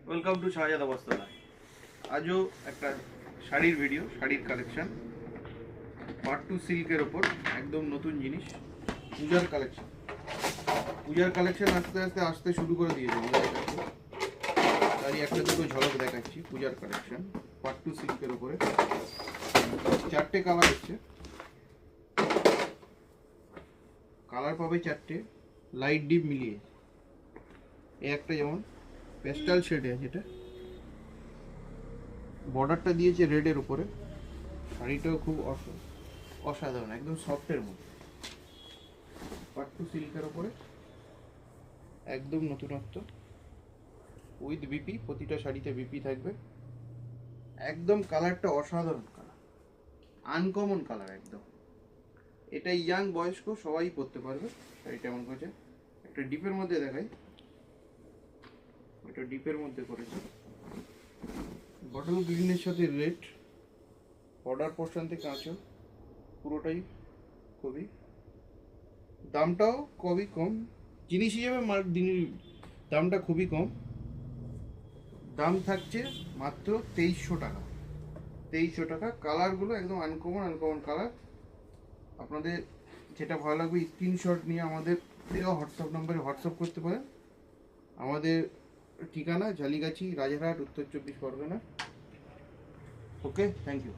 Welcome to শাহজাদা বস্ত্রালয়। আজও একটা শাড়ির ভিডিও, শাড়ির কালেকশন, পাট্টু সিল্কের ওপর একদম নতুন জিনিস, পূজার কালেকশন। পূজার কালেকশন আস্তে আস্তে আসতে শুরু করে দিয়েছে, তারই একটা দুটো ঝলক দেখাচ্ছি। পূজার কালেকশন পাট্টু সিল্কের ওপরে চারটে কালার হচ্ছে, কালার পাবে চারটে, লাইট ডিপ মিলিয়ে। এই একটা যেমন পেস্টাল শেডে আছে, এটা বর্ডারটা দিয়েছে রেডের উপরে। শাড়িটাও খুব অসাধারণ, একদম সফটের মধ্যে, পাট্টু সিল্কের ওপরে একদম নতুনত্ব, উইথ বিপি। প্রতিটা শাড়িতে বিপি থাকবে। একদম কালারটা অসাধারণ কালার, আনকমন কালার একদম। এটা ইয়াং বয়স্ক সবাই পরতে পারবে। শাড়িটা এমন করেছে, একটা ডিপের মধ্যে দেখাই, এটা ডিপের মধ্যে করেছে, বটল গ্রিনের সাথে রেড, বর্ডার পোর্শন থেকে আঁচল, পুরোটাই খুবই, দামটাও খুবই কম জিনিস হিসেবে, দামটা খুবই কম। দাম থাকছে মাত্র 2300 টাকা। 2300 টাকা। কালারগুলো একদম আনকমন কালার। আপনাদের যেটা ভালো লাগবে স্ক্রিনশট নিয়ে আমাদের দেওয়া হোয়াটসঅ্যাপ নম্বরে হোয়াটসঅ্যাপ করতে পারেন। আমাদের ঠিকানা ঝালিগাছি, রাজারহাট, উত্তর 24 পরগনা। ওকে, থ্যাংক ইউ।